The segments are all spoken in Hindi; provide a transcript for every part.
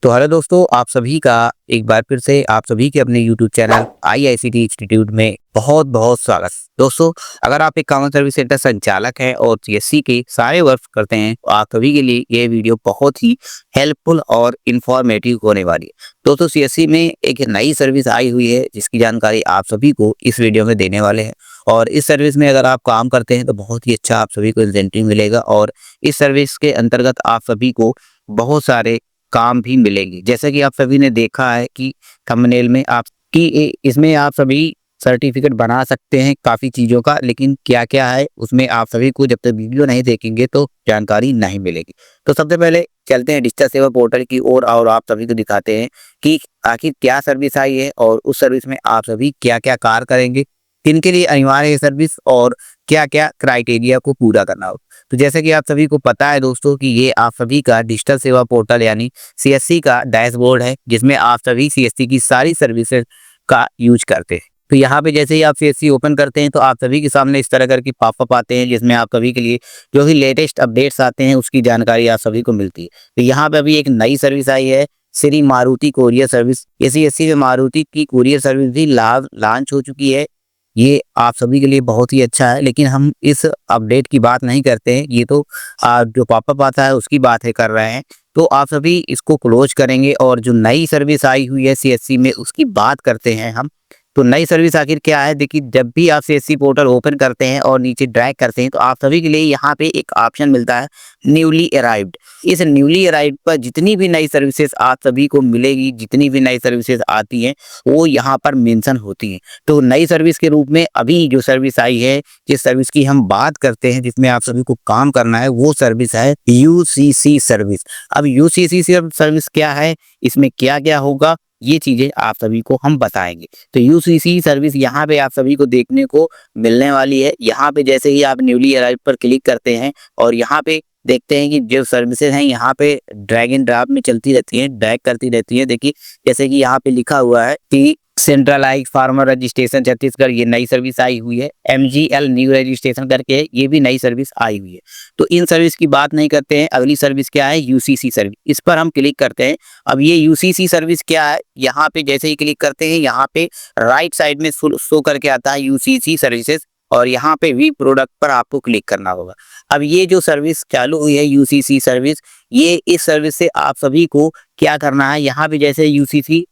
तो हेलो दोस्तों, आप सभी का एक बार फिर से आप सभी के अपने यूट्यूब चैनल आईआईसीटी इंस्टीट्यूट में बहुत बहुत स्वागत। दोस्तों, अगर आप एक कॉमन सर्विस सेंटर संचालक हैं और सीएससी के सारे वर्क करते हैं तो आप सभी के लिए ये वीडियो बहुत ही हेल्पफुल और इंफॉर्मेटिव होने वाली है। दोस्तों, सीएससी में एक नई सर्विस आई हुई है जिसकी जानकारी आप सभी को इस वीडियो में देने वाले हैं। और इस सर्विस में अगर आप काम करते हैं तो बहुत ही अच्छा आप सभी को इंसेंटिव मिलेगा और इस सर्विस के अंतर्गत आप सभी को बहुत सारे काम भी मिलेंगे। जैसा कि आप सभी ने देखा है कि थंबनेल में आपकी इसमें आप सभी सर्टिफिकेट बना सकते हैं काफ़ी चीज़ों का, लेकिन क्या-क्या है उसमें आप सभी को जब तक वीडियो नहीं देखेंगे तो जानकारी नहीं मिलेगी। तो सबसे पहले चलते हैं डिजिटल सेवा पोर्टल की ओर और आप सभी को दिखाते हैं कि आखिर क्या सर्विस आई है और उस सर्विस में आप सभी क्या-क्या कार्य करेंगे, किनके लिए अनिवार्य है सर्विस और क्या-क्या क्राइटेरिया को पूरा करना होगा। तो जैसे कि आप सभी को पता है दोस्तों कि ये आप सभी का डिजिटल सेवा पोर्टल यानी सीएससी का डैशबोर्ड है जिसमें आप सभी सीएससी की सारी सर्विसेज का यूज करते हैं। तो यहाँ पे जैसे ही आप सीएससी ओपन करते हैं तो आप सभी के सामने इस तरह करके पॉपअप आते हैं जिसमें आप सभी के लिए जो भी लेटेस्ट अपडेट्स आते हैं उसकी जानकारी आप सभी को मिलती है। तो यहाँ पे अभी एक नई सर्विस आई है, श्री मारुति कोरियर सर्विस। ये सीएससी में मारुति की कोरियर सर्विस भी लॉन्च हो चुकी है। ये आप सभी के लिए बहुत ही अच्छा है, लेकिन हम इस अपडेट की बात नहीं करते हैं, ये तो जो पॉपअप आता है उसकी बात है कर रहे हैं। तो आप सभी इसको क्लोज करेंगे और जो नई सर्विस आई हुई है सीएससी में उसकी बात करते हैं हम। तो नई सर्विस आखिर क्या है? देखिए, जब भी आप सीएससी पोर्टल ओपन करते हैं और नीचे ड्रैग करते हैं तो आप सभी के लिए यहाँ पे एक ऑप्शन मिलता है न्यूली अराइव्ड। इस न्यूली अराइव्ड पर जितनी भी नई सर्विसेज आप सभी को मिलेगी, जितनी भी नई सर्विसेज आती हैं वो यहाँ पर मेंशन होती हैं। तो नई सर्विस के रूप में अभी जो सर्विस आई है, जिस सर्विस की हम बात करते हैं जिसमें आप सभी को काम करना है, वो सर्विस है यूसीसी सर्विस। अब यूसीसी सर्विस क्या है, इसमें क्या-क्या होगा, ये चीज़ें आप सभी को हम बताएँगे। तो यूसीसी सर्विस यहाँ पे आप सभी को देखने को मिलने वाली है। यहाँ पे जैसे ही आप न्यूली अराइव्ड पर क्लिक करते हैं और यहाँ पे देखते हैं कि जो सर्विसेज हैं यहाँ पे ड्रैग एंड ड्रॉप में चलती रहती हैं, ड्रैग करती रहती हैं। देखिए, जैसे कि यहाँ पे लिखा हुआ है कि सेंट्रलाइज्ड फार्मर रजिस्ट्रेशन छत्तीसगढ़, ये नई सर्विस आई हुई है। एमजीएल न्यू रजिस्ट्रेशन करके ये भी नई सर्विस आई हुई है। तो इन सर्विस की बात नहीं करते हैं। अगली सर्विस क्या है? UCC service. इस पर हम क्लिक करते हैं। अब ये यूसीसी सर्विस क्या है? यहाँ पे जैसे ही क्लिक करते हैं यहाँ पे राइट साइड में शो करके आता है यूसीसी सर्विसेज और यहाँ पे वी प्रोडक्ट पर आपको क्लिक करना होगा। अब ये जो सर्विस चालू हुई है यूसीसी सर्विस, ये इस सर्विस से आप सभी को क्या करना है, यहाँ पे जैसे ucc.uk.gov.in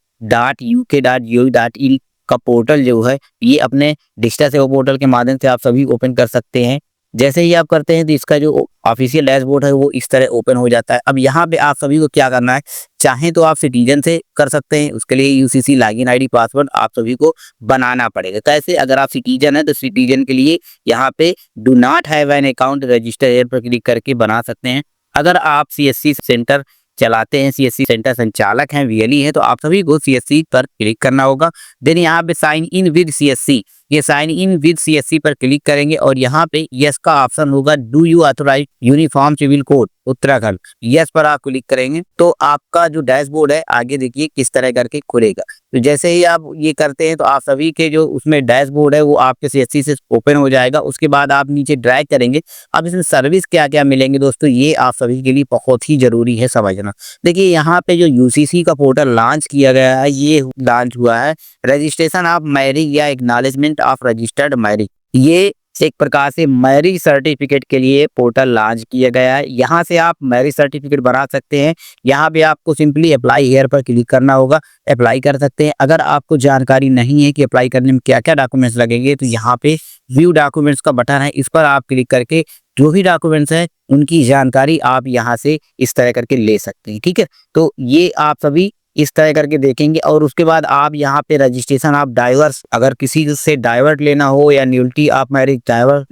का पोर्टल जो है ये अपने डिजिटल सेवा पोर्टल के माध्यम से आप सभी ओपन कर सकते हैं। जैसे ही आप करते हैं तो इसका जो ऑफिशियल डैशबोर्ड है वो इस तरह ओपन हो जाता है। अब यहाँ पे आप सभी को क्या करना है, चाहे तो आप सिटीजन से कर सकते हैं, उसके लिए यूसीसी लॉगिन आईडी पासवर्ड आप सभी को बनाना पड़ेगा। कैसे? अगर आप सिटीजन है तो सिटीजन के लिए यहाँ पे do not have an account register here पर क्लिक करके बना सकते हैं। अगर आप सीएससी सेंटर चलाते हैं, सीएससी सेंटर संचालक हैं, वीएलई है, तो आप सभी को सीएससी पर क्लिक करना होगा। देन यहाँ पे साइन इन विद सीएससी, ये साइन इन विद सीएससी पर क्लिक करेंगे और यहाँ पे यस का ऑप्शन होगा, do you authorise uniform civil code Uttarakhand, yes पर आप क्लिक करेंगे तो आपका जो डैशबोर्ड है आगे देखिए किस तरह करके खुलेगा। तो जैसे ही आप ये करते हैं तो आप सभी के जो उसमें डैशबोर्ड है वो आपके सीएससी से ओपन हो जाएगा। उसके बाद आप नीचे ड्रैग करेंगे। अब इसमें सर्विस क्या-क्या मिलेंगे दोस्तों, ये आप सभी के लिए बहुत ही जरूरी है समझना। देखिए, यहाँ पे जो यूसीसी का पोर्टल लॉन्च किया गया है, ये लॉन्च हुआ है रजिस्ट्रेशन ऑफ मैरिज या एक्नॉलेजमेंट ऑफ रजिस्टर्ड मैरिज। ये एक प्रकार से मैरिज सर्टिफिकेट के लिए पोर्टल लॉन्च किया गया है। यहाँ से आप मैरिज सर्टिफिकेट बना सकते हैं। यहाँ पे आपको सिंपली अप्लाई हियर पर क्लिक करना होगा, अप्लाई कर सकते हैं। अगर आपको जानकारी नहीं है कि अप्लाई करने में क्या क्या डॉक्यूमेंट्स लगेंगे तो यहाँ पे व्यू डॉक्यूमेंट्स का बटन है, इस पर आप क्लिक करके जो भी डॉक्यूमेंट्स हैं उनकी जानकारी आप यहाँ से इस तरह करके ले सकते हैं। ठीक है, तो ये आप सभी इस तरह करके देखेंगे और उसके बाद आप यहाँ पे रजिस्ट्रेशन ऑफ डाइवर्स, अगर किसी से डाइवर्ट लेना हो या न्यूलिटी ऑफ मैरिज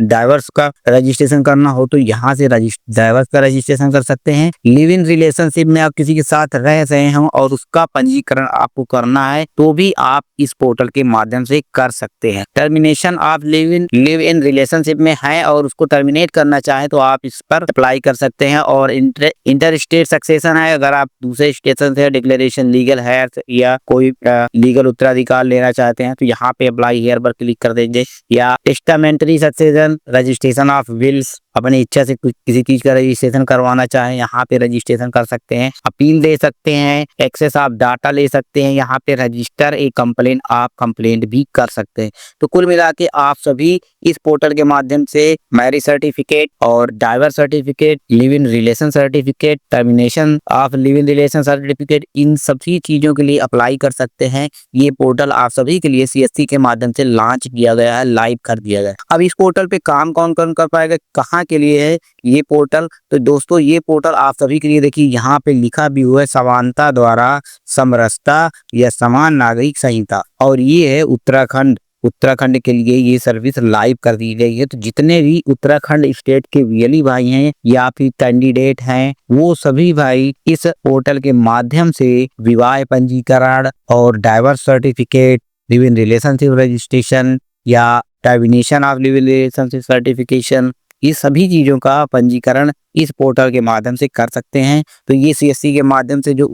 डाइवर्स का रजिस्ट्रेशन करना हो तो यहाँ से डाइवर्स का रजिस्ट्रेशन कर सकते हैं। लिव इन रिलेशनशिप में आप किसी के साथ रह रहे हो और उसका पंजीकरण आपको करना है तो भी आप इस पोर्टल के माध्यम से कर सकते हैं। Termination of live in relationship में है और उसको टर्मिनेट करना चाहे तो आप इस पर अप्लाई कर सकते हैं। और इंटर स्टेट सक्सेशन है, अगर आप दूसरे स्टेशन से डिक्लेरेशन लीगल हेयर या कोई लीगल उत्तराधिकार लेना चाहते हैं तो यहाँ पे अप्लाई हेयर पर क्लिक कर देंगे, या testamentary succession, registration of wills, अपनी इच्छा से किसी चीज का रजिस्ट्रेशन करवाना चाहें यहाँ पे रजिस्ट्रेशन कर सकते हैं, अपील दे सकते हैं, एक्सेस ऑफ डाटा ले सकते हैं, यहाँ पे रजिस्टर ए कंप्लेंट आप कंप्लेंट भी कर सकते हैं। तो कुल मिला के आप सभी इस पोर्टल के माध्यम से मैरिज सर्टिफिकेट और divorce certificate, live in relation certificate, termination of live in relation certificate, इन सभी चीजों के लिए अप्लाई कर सकते हैं। ये पोर्टल आप सभी के लिए CSC के माध्यम से लॉन्च किया गया है, लाइव कर दिया गया है। अब इस पोर्टल पे काम कौन कौन कर पाएगा, कहाँ के लिए है ये पोर्टल, तो दोस्तों ये पोर्टल आप सभी के लिए देखिए यहाँ पे लिखा भी हुआ है समानता द्वारा समरसता या समान नागरिक संहिता, और ये है उत्तराखंड के लिए ये सर्विस लाइव कर दी गई है। तो जितने भी उत्तराखंड स्टेट के VLE भाई हैं या फिर कैंडिडेट हैं वो सभी भाई इस पोर्टल के माध्यम से विवाह पंजीकरण और divorce certificate, live in relationship registration या termination of live in relationship certification, ये सभी चीजों का पंजीकरण इस पोर्टल के माध्यम से कर सकते हैं। तो ये CSC के माध्यम से जो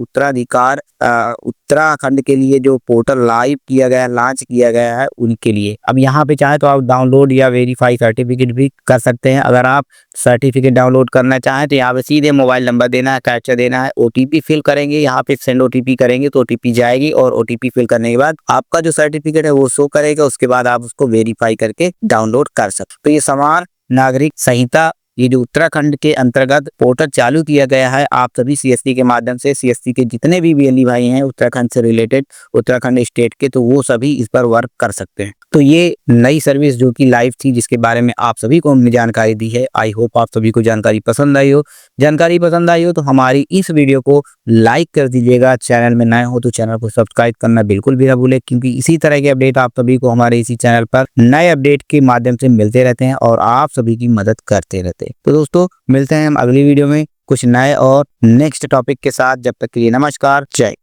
उत्तराखंड के लिए जो पोर्टल लाइव किया गया, लॉन्च किया गया है उनके लिए। अब यहाँ पे चाहे तो आप डाउनलोड या वेरीफाई सर्टिफिकेट भी कर सकते हैं। अगर आप सर्टिफिकेट डाउनलोड करना चाहें तो यहाँ पे सीधे मोबाइल नंबर देना है, कैप्चा देना है, OTP फिल करेंगे, यहाँ पे सेंड OTP करेंगे तो OTP जाएगी, और OTP फिल करने के बाद आपका जो सर्टिफिकेट है वो शो करेगा, उसके बाद आप उसको वेरीफाई करके डाउनलोड कर सकते। तो ये समान नागरिक संहिता, ये जो उत्तराखंड के अंतर्गत पोर्टल चालू किया गया है, आप सभी CSC के माध्यम से, CSC के जितने भी VLE भाई हैं उत्तराखंड से रिलेटेड, उत्तराखंड स्टेट के, तो वो सभी इस पर वर्क कर सकते हैं। तो ये नई सर्विस जो कि लाइव थी, जिसके बारे में आप सभी को हमने जानकारी दी है, आई होप आप सभी को जानकारी पसंद आई हो। जानकारी पसंद आई हो तो हमारी इस वीडियो को लाइक कर दीजिएगा, चैनल में नए हो तो चैनल को सब्सक्राइब करना बिल्कुल भी ना भूले, क्योंकि इसी तरह के अपडेट आप सभी को हमारे इसी चैनल पर नए अपडेट के माध्यम से मिलते रहते हैं और आप सभी की मदद करते रहते हैं। तो दोस्तों मिलते हैं हम अगली वीडियो में कुछ नए और नेक्स्ट टॉपिक के साथ। जब तक के लिए नमस्कार, जय।